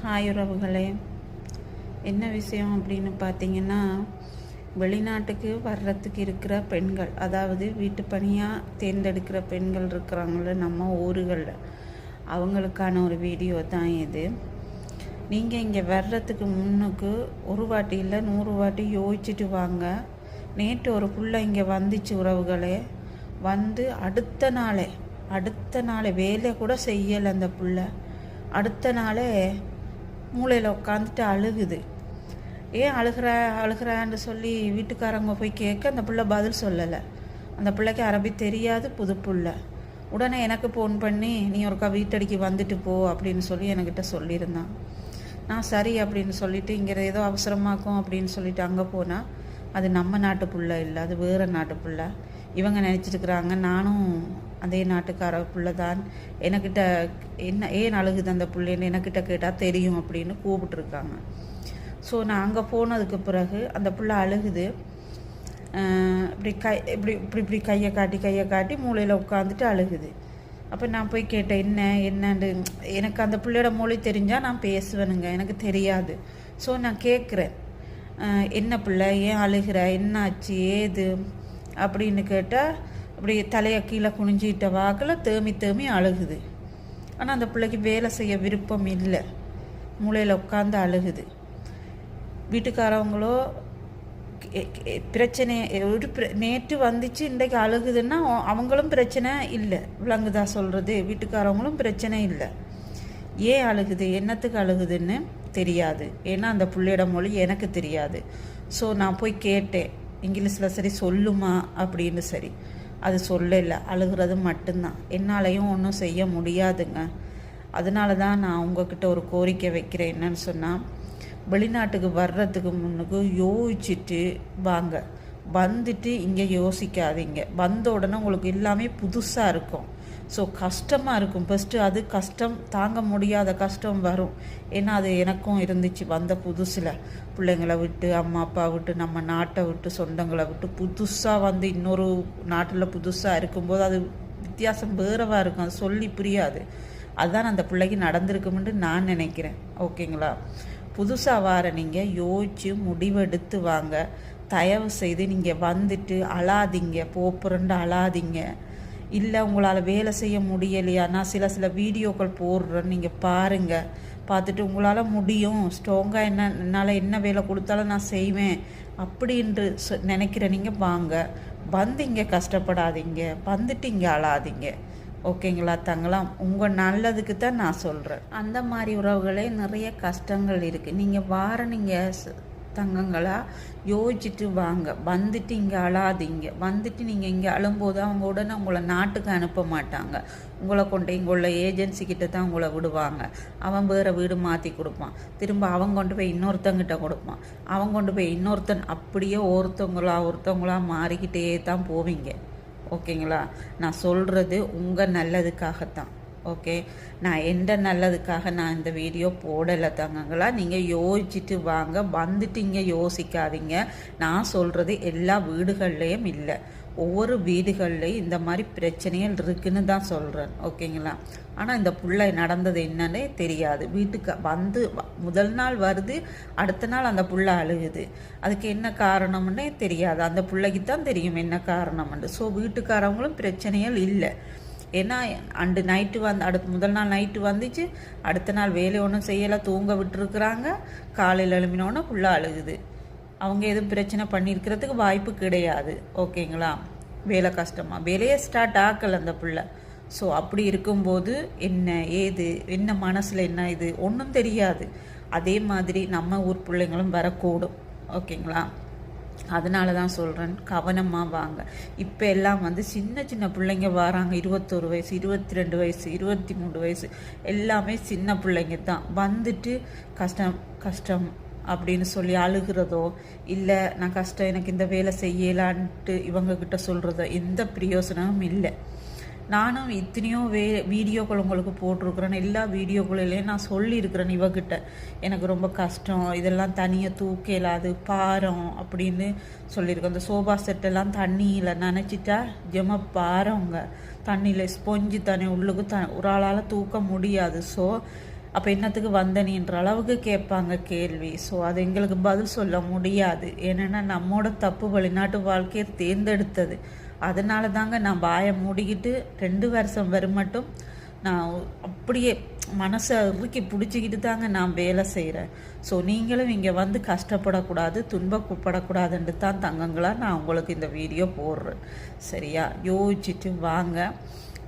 Hi உறவுகளே, என்ன விஷயம் அப்படின்னு பார்த்தீங்கன்னா, வெளிநாட்டுக்கு வர்றதுக்கு இருக்கிற பெண்கள், அதாவது வீட்டு பணியாக தேர்ந்தெடுக்கிற பெண்கள் இருக்கிறாங்கள நம்ம ஊர்களில், அவங்களுக்கான ஒரு வீடியோ தான் இது. நீங்கள் இங்கே வர்றதுக்கு முன்னுக்கு ஒரு வாட்டி இல்லை 100 வாட்டி யோசிச்சுட்டு வாங்க. நேற்று ஒரு புள்ள இங்கே வந்துச்சு உறவுகளே, வந்து அடுத்த நாளே வேலை கூட செய்யலை அந்த புள்ள. அடுத்த நாளே மூளையில் உட்காந்துட்டு அழுகுது. ஏன் அழுகிறான்னு சொல்லி வீட்டுக்காரங்க போய் கேட்க அந்த பிள்ளை பதில் சொல்லலை. அந்த பிள்ளைக்கு அரபி தெரியாது, புது புள்ள. உடனே எனக்கு ஃபோன் பண்ணி நீ ஒருக்கா வீட்டடிக்கு வந்துட்டு போ அப்படின்னு சொல்லி என்கிட்ட சொல்லியிருந்தான். நான் சரி அப்படின்னு சொல்லிட்டு இங்கே ஏதோ அவசரமாக்கும் அப்படின்னு சொல்லிட்டு அங்கே போனால் அது நம்ம நாட்டு பிள்ளை இல்லை, அது வேறு நாட்டு பிள்ளை. இவங்க நினச்சிட்டுருக்குறாங்க நானும் அதே நாட்டுக்கார பிள்ளை தான். எனக்கிட்ட என்ன ஏன் அழுகுது அந்த பிள்ளைன்னு எனக்கிட்ட கேட்டால் தெரியும் அப்படின்னு கூப்பிட்டுருக்காங்க. ஸோ நான் அங்கே போனதுக்கு பிறகு அந்த பிள்ளை அழுகுது. இப்படி கையை காட்டி மூளையில் உட்காந்துட்டு அழுகுது. அப்போ நான் போய் கேட்டேன் என்னன்னு. எனக்கு அந்த பிள்ளையோட மொழி தெரிஞ்சால் நான் பேசுவேனுங்க, எனக்கு தெரியாது. ஸோ நான் கேட்குறேன், என்ன பிள்ளை ஏன் அழுகிற, என்னாச்சு ஏது அப்படின்னு கேட்டால் அப்படி தலையை கீழே குனிஞ்சிட்ட வாக்கில் தேமி அழுகுது. ஆனால் அந்த பிள்ளைக்கு வேலை செய்ய விருப்பம் இல்லை, மூளையில் உட்காந்து அழுகுது. வீட்டுக்காரவங்களோ பிரச்சனை நேற்று வந்துச்சு இன்றைக்கு அழுகுதுன்னா அவங்களும் பிரச்சனை இல்லை, விளங்குதா சொல்கிறது. வீட்டுக்காரவங்களும் பிரச்சனை இல்லை. ஏன் அழுகுது, என்னத்துக்கு அழுகுதுன்னு தெரியாது. ஏன்னா அந்த பிள்ளையோட மொழி எனக்கு தெரியாது. ஸோ நான் போய் கேட்டேன் இங்கிலீஷில், சரி சொல்லுமா அப்படின்னு. சரி, அது சொல்லலை, அழுகிறது மட்டும்தான். என்னாலையும் ஒன்றும் செய்ய முடியாதுங்க. அதனால தான் நான் உங்ககிட்ட ஒரு கோரிக்கை வைக்கிறேன். என்னன்னு சொன்னால், வெளிநாட்டுக்கு வர்றதுக்கு முன்னுக்கு யோசிச்சுட்டு வாங்க. வந்துட்டு இங்கே யோசிக்காதீங்க. வந்த உடனே உங்களுக்கு எல்லாமே புதுசாக இருக்கும். ஸோ கஷ்டமாக இருக்கும் ஃபஸ்ட்டு. அது கஷ்டம், தாங்க முடியாத கஷ்டம் வரும். ஏன்னா அது எனக்கும் இருந்துச்சு. வந்த புதுசில் பிள்ளைங்களை விட்டு, அம்மா அப்பா விட்டு, நம்ம நாட்டை விட்டு, சொந்தங்களை விட்டு புதுசாக வந்து இன்னொரு நாட்டில் புதுசாக இருக்கும்போது அது வித்தியாசம் வேறவாக இருக்கும். அது சொல்லி புரியாது. அதுதான் அந்த பிள்ளைக்கு நடந்திருக்குமென்று நான் நினைக்கிறேன். ஓகேங்களா? புதுசாக வார நீங்கள் யோசித்து முடிவெடுத்து வாங்க. தயவு செய்து நீங்கள் வந்துட்டு அழாதீங்க, போப்புறண்டு அழாதீங்க. இல்லை உங்களால் வேலை செய்ய முடியலையா, நான் சில வீடியோக்கள் போடுறேன், நீங்கள் பாருங்கள். பார்த்துட்டு உங்களால் முடியும், ஸ்ட்ராங்காக என்னால் என்ன வேலை கொடுத்தாலும் நான் செய்வேன் அப்படின்ட்டு நினைக்கிற நீங்கள் வாங்க. வந்து இங்கே கஷ்டப்படாதீங்க, வந்துட்டு இங்கே அழாதீங்க. ஓகேங்களா தங்கலாம்? உங்கள் நல்லதுக்கு தான் நான் சொல்கிறேன். அந்த மாதிரி உறவுகளே நிறைய கஷ்டங்கள் இருக்குது. நீங்கள் தங்கங்களா யோசிச்சுட்டு வாங்க. வந்துட்டு இங்கே அழாதீங்க. வந்துட்டு நீங்கள் இங்கே அழும்போது அவங்க உடனே உங்களை நாட்டுக்கு அனுப்ப மாட்டாங்க. உங்களை கொண்டு இங்கே உள்ள ஏஜென்சிக்கிட்ட தான் உங்களை விடுவாங்க. அவன் வேறு வீடு மாற்றி கொடுப்பான். திரும்ப அவன் கொண்டு போய் இன்னொருத்தங்கிட்ட கொடுப்பான். அவன் கொண்டு போய் இன்னொருத்தன், அப்படியே ஒருத்தவங்களா மாறிக்கிட்டே தான் போவீங்க. ஓகேங்களா? நான் சொல்கிறது உங்கள் நல்லதுக்காகத்தான். ஓகே, நான் எந்த நல்லதுக்காக நான் இந்த வீடியோ போடலை தங்கங்களா. நீங்கள் யோசிச்சுட்டு வாங்க. வந்துட்டு இங்கே யோசிக்காதீங்க. நான் சொல்கிறது எல்லா வீடுகள்லேயும் இல்லை, ஒவ்வொரு வீடுகள்லேயும் இந்த மாதிரி பிரச்சனைகள் இருக்குன்னு தான் சொல்கிறேன். ஓகேங்களா? ஆனால் இந்த பிள்ளை நடந்தது என்னன்னே தெரியாது. வீட்டுக்கு வந்து முதல் நாள் வருது, அடுத்த நாள் அந்த பிள்ளை அழுகுது. அதுக்கு என்ன காரணம்னே தெரியாது. அந்த பிள்ளைக்கு தான் தெரியும் என்ன காரணம்னு. ஸோ வீட்டுக்காரவங்களும் பிரச்சனைகள் இல்லை. ஏன்னா நைட்டு முதல் நாள் நைட்டு வந்துச்சு, அடுத்த நாள் வேலை ஒன்றும் செய்யலை, தூங்க விட்டுருக்குறாங்க. காலையில் எழுப்பினோன்னா ஃபுல்லாக அழுகுது. அவங்க எதுவும் பிரச்சனை பண்ணியிருக்கிறதுக்கு வாய்ப்பு கிடையாது. ஓகேங்களா? வேலை கஷ்டமாக, வேலையே ஸ்டார்ட் ஆக்கலை அந்த பிள்ளை. ஸோ அப்படி இருக்கும்போது என்ன மனசில் என்ன இது ஒன்றும் தெரியாது. அதே மாதிரி நம்ம ஊர் பிள்ளைங்களும் வரக்கூடும். ஓகேங்களா? அதனால தான் சொல்கிறேன், கவனமாக வாங்க. இப்போ எல்லாம் வந்து சின்ன பிள்ளைங்க வராங்க. 21 வயசு, 22 வயசு, 23 வயசு, எல்லாமே சின்ன பிள்ளைங்க தான். வந்துட்டு கஷ்டம் அப்படின்னு சொல்லி அழுகிறதோ, இல்லை நான் கஷ்டம் எனக்கு இந்த வேலை செய்யலான்ட்டு இவங்கக்கிட்ட சொல்கிறதோ எந்த பிரயோசனமும் இல்லை. நானும் எத்தனையோ வீடியோக்கள் உங்களுக்கு போட்டிருக்கிறேன். எல்லா வீடியோக்களிலையும் நான் சொல்லியிருக்கிறேன் இவகிட்ட, எனக்கு ரொம்ப கஷ்டம், இதெல்லாம் தனியாக தூக்க இயலாது, பாரம் அப்படின்னு சொல்லியிருக்கேன். அந்த சோபா செட்டெல்லாம் தண்ணியில் நினச்சிட்டா பாரங்க, தண்ணியில் ஸ்பொஞ்சு தானே உள்ளுக்கு ஒரு ஆளால் தூக்க முடியாது. ஸோ அப்போ என்னத்துக்கு வந்தனின்ற அளவுக்கு கேட்பாங்க கேள்வி. ஸோ அது எங்களுக்கு பதில் சொல்ல முடியாது. ஏன்னா நம்மோட தப்பு வெளிநாட்டு வாழ்க்கையை தேர்ந்தெடுத்தது. அதனால தாங்க நான் வாயை மூடிக்கிட்டு 2 வருஷம் வரும் மட்டும் நான் அப்படியே மனசை இறுக்கி பிடிச்சிக்கிட்டு தாங்க நான் வேலை செய்கிறேன். ஸோ நீங்களும் இங்கே வந்து கஷ்டப்படக்கூடாது, துன்பப்படக்கூடாதுன்ட்டு தான் தங்கங்களாக நான் உங்களுக்கு இந்த வீடியோ போடுறேன். சரியா? யோசிச்சுட்டு வாங்க.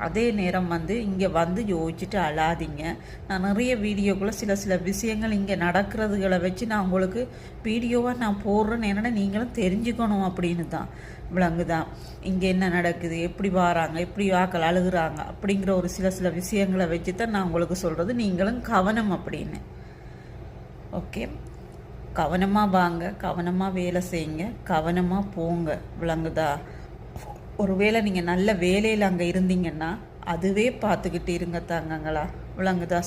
அதே நேரம் வந்து இங்கே வந்து யோசிச்சுட்டு அழாதீங்க. நான் நிறைய வீடியோக்குள்ளே சில விஷயங்கள் இங்கே நடக்கிறதுகளை வச்சு நான் உங்களுக்கு வீடியோவாக நான் போடுறேன்னு என்னென்னா நீங்களும் தெரிஞ்சுக்கணும் அப்படின்னு தான். விளங்குதான் இங்கே என்ன நடக்குது, எப்படி வராங்க, எப்படி ஆக்கள் அழுகுறாங்க அப்படிங்கிற ஒரு சில விஷயங்களை வச்சு தான் நான் உங்களுக்கு சொல்கிறது. நீங்களும் கவனம் அப்படின்னு. ஓகே, கவனமாக வாங்க, கவனமாக வேலை செய்யுங்க, கவனமாக போங்க. விளங்குதா? ஒருவேளை நீங்கள் நல்ல வேலையில் அங்கே இருந்தீங்கன்னா அதுவே பார்த்துக்கிட்டு இருங்க தாங்கங்களா. விளங்குதா?